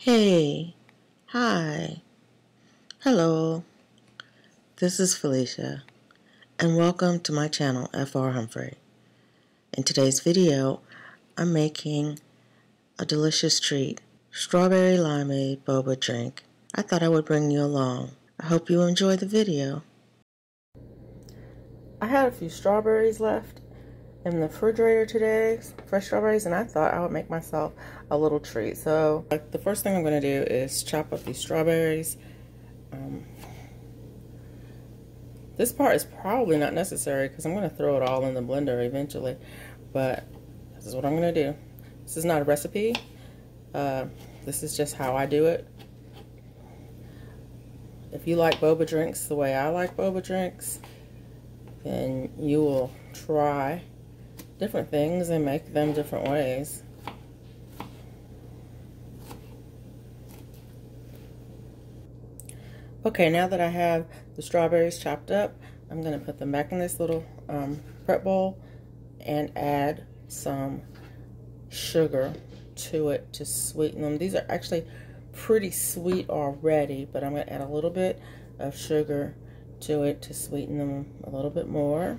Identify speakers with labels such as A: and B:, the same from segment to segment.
A: Hey, hi, hello, this is Felicia, and welcome to my channel, FR Humphrey. In today's video, I'm making a delicious treat, strawberry limeade boba drink. I thought I would bring you along. I hope you enjoy the video. I had a few strawberries left in the refrigerator today, fresh strawberries, and I thought I would make myself a little treat. So the first thing I'm going to do is chop up these strawberries. This part is probably not necessary because I'm going to throw it all in the blender eventually, but this is what I'm going to do. This is not a recipe. This is just how I do it. If you like boba drinks the way I like boba drinks, then you will try different things and make them different ways. Okay, now that I have the strawberries chopped up, I'm going to put them back in this little prep bowl and add some sugar to it to sweeten them. These are actually pretty sweet already, but I'm going to add a little bit of sugar to it to sweeten them a little bit more.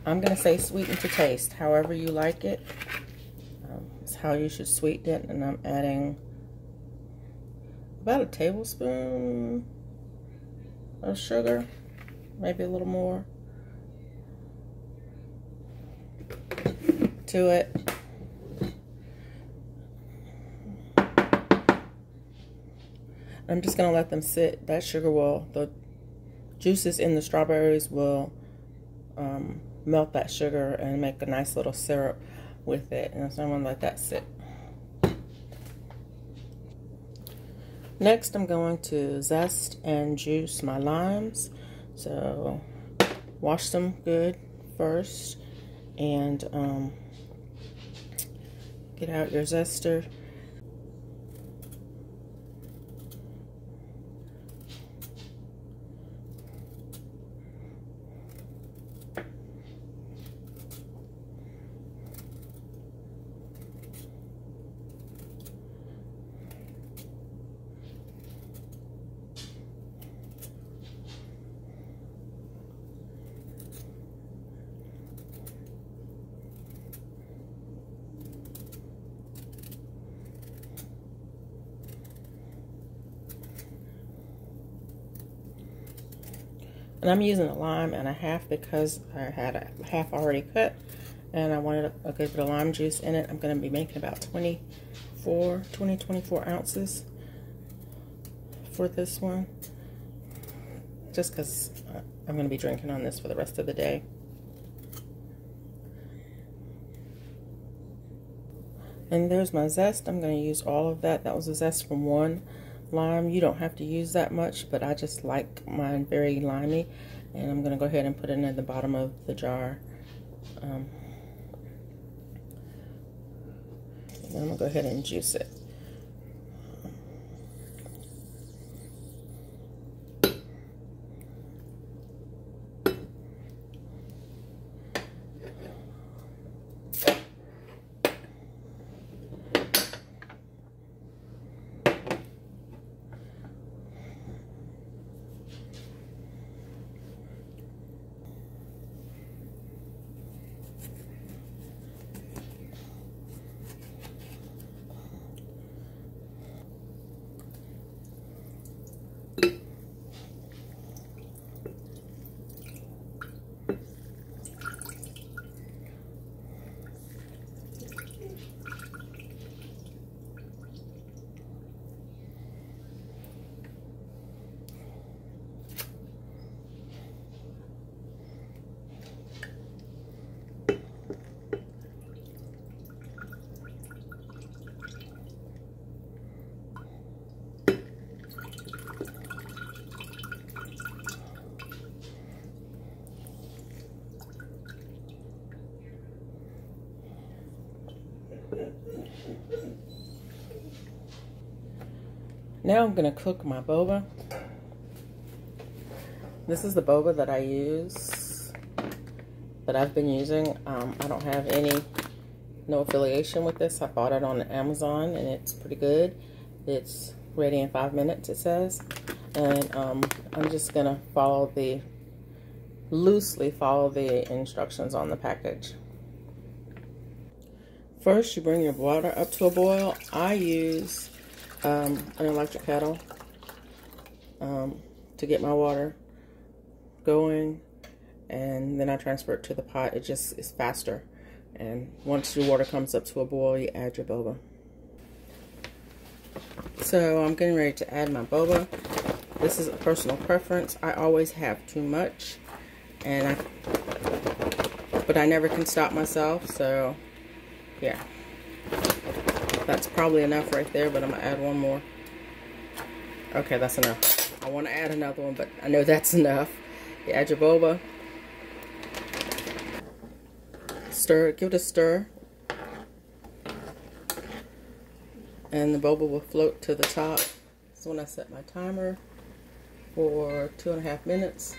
A: I'm going to say sweeten to taste, however you like it. It's how you should sweeten it, and I'm adding about a tablespoon of sugar, maybe a little more to it. I'm just going to let them sit. That sugar will, the juices in the strawberries will melt that sugar and make a nice little syrup with it, and so I'm going to let that sit. Next, I'm going to zest and juice my limes. So wash them good first and get out your zester. And I'm using a lime and a half because I had a half already cut and I wanted a good bit of lime juice in it. I'm going to be making about 24 ounces for this one, just because I'm going to be drinking on this for the rest of the day. And there's my zest. I'm going to use all of that. That was a zest from one lime. You don't have to use that much, but I just like mine very limey, and I'm going to go ahead and put it in the bottom of the jar. And then I'm going to go ahead and juice it. Now I'm going to cook my boba. This is the boba that I use, that I've been using. I don't have any no affiliation with this. I bought it on Amazon and it's pretty good. It's ready in 5 minutes, it says. And I'm just gonna loosely follow the instructions on the package. First, you bring your water up to a boil. I use an electric kettle to get my water going, and then I transfer it to the pot. It just is faster. And once your water comes up to a boil, you add your boba. So I'm getting ready to add my boba. This is a personal preference. I always have too much, but I never can stop myself. So yeah, that's probably enough right there, but I'm gonna add one more. Okay, that's enough. I want to add another one, but I know that's enough. You add your boba, stir it, give it a stir, and the boba will float to the top. So when I set my timer for 2.5 minutes,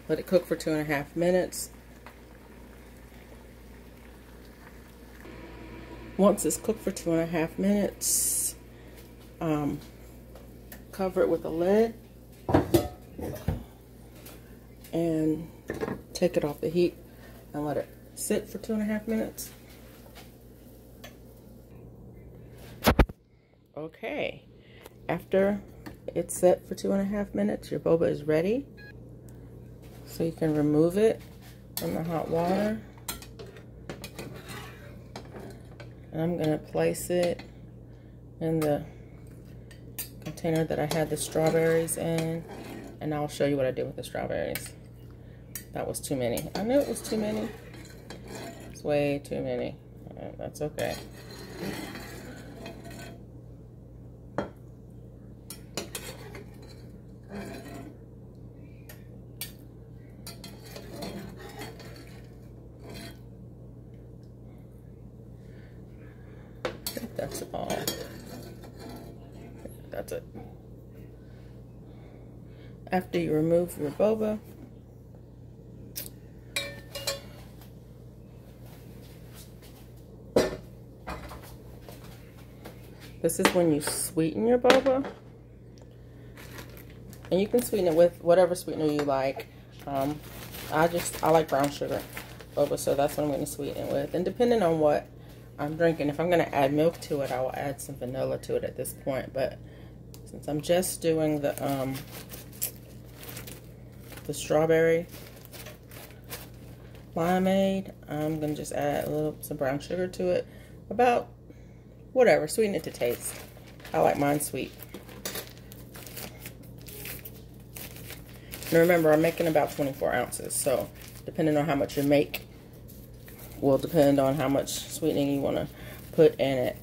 A: let it cook for 2.5 minutes. Once it's cooked for 2.5 minutes, cover it with a lid and take it off the heat and let it sit for 2.5 minutes. Okay, after it's set for 2.5 minutes, your boba is ready. So you can remove it from the hot water. And I'm gonna place it in the container that I had the strawberries in, and I'll show you what I did with the strawberries. That was too many. I knew it was too many. It's way too many. That's okay. That's all. That's it. After you remove your boba, this is when you sweeten your boba. And you can sweeten it with whatever sweetener you like. I like brown sugar boba, so that's what I'm going to sweeten it with. And depending on what I'm drinking, if I'm going to add milk to it, I will add some vanilla to it at this point. But since I'm just doing the strawberry limeade, I'm going to just add some brown sugar to it. About whatever, sweeten it to taste. I like mine sweet. And remember, I'm making about 24 ounces, so depending on how much you make will depend on how much sweetening you want to put in it.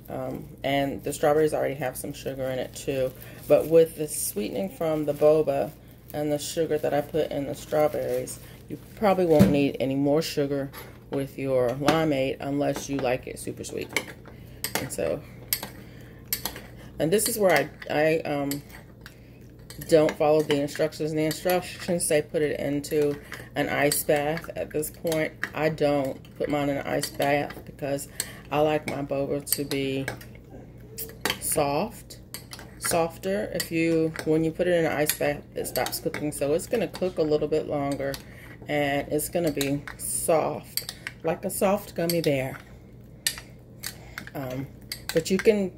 A: And the strawberries already have some sugar in it too. But with the sweetening from the boba and the sugar that I put in the strawberries, you probably won't need any more sugar with your limeade unless you like it super sweet. And this is where I don't follow the instructions. The instructions say put it into an ice bath. At this point, I don't put mine in an ice bath because I like my boba to be softer. When you put it in an ice bath, it stops cooking, so it's going to cook a little bit longer, and it's going to be soft, like a soft gummy bear. But you can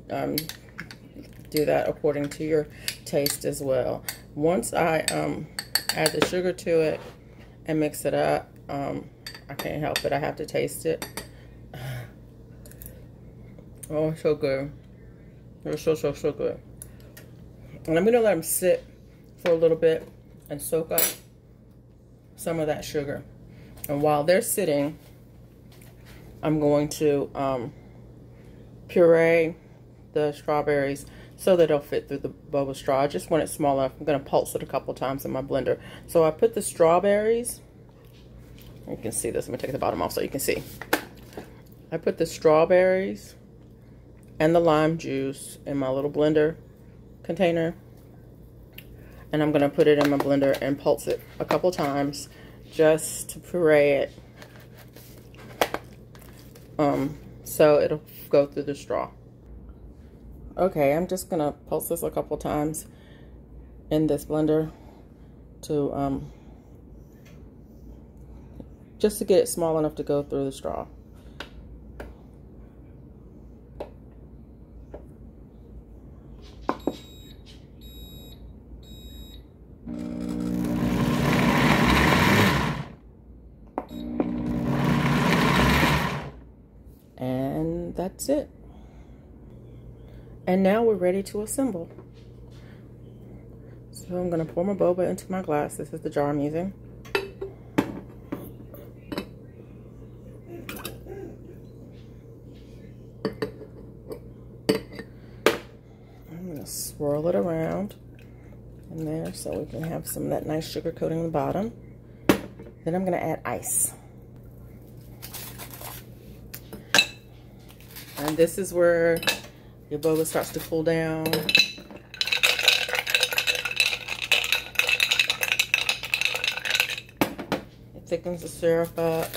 A: do that according to your taste as well. Once I add the sugar to it and mix it up, I can't help it. I have to taste it. Oh, it's so good. It's so good. And I'm going to let them sit for a little bit and soak up some of that sugar. And while they're sitting, I'm going to puree the strawberries so that it'll fit through the boba straw. I just want it small enough. I'm going to pulse it a couple times in my blender. So I put the strawberries, you can see this, let me take the bottom off so you can see. I put the strawberries and the lime juice in my little blender container, and I'm going to put it in my blender and pulse it a couple times just to puree it so it'll go through the straw. Okay, I'm just gonna pulse this a couple times in this blender to just to get it small enough to go through the straw. And that's it. And now we're ready to assemble. So I'm going to pour my boba into my glass. This is the jar I'm using. I'm going to swirl it around in there so we can have some of that nice sugar coating on the bottom. Then I'm going to add ice. And this is where your boba starts to cool down. It thickens the syrup up.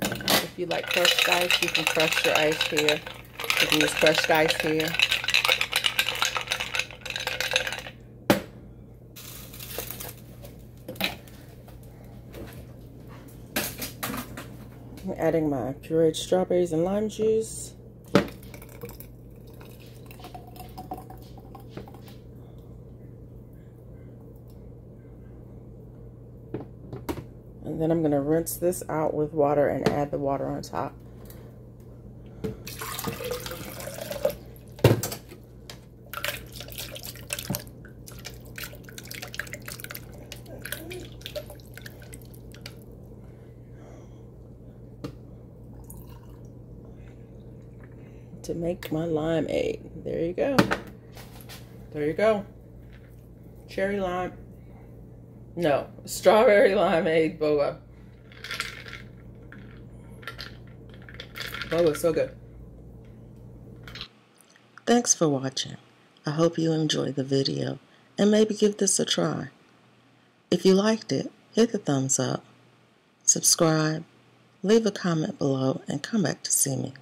A: If you like crushed ice, you can crush your ice here. You can use crushed ice here. I'm adding my pureed strawberries and lime juice. And then I'm going to rinse this out with water and add the water on top. To make my limeade. There you go. There you go. Cherry lime. No, strawberry limeade boba. Boba's so good. Thanks for watching. I hope you enjoyed the video and maybe give this a try. If you liked it, hit the thumbs up, subscribe, leave a comment below, and come back to see me.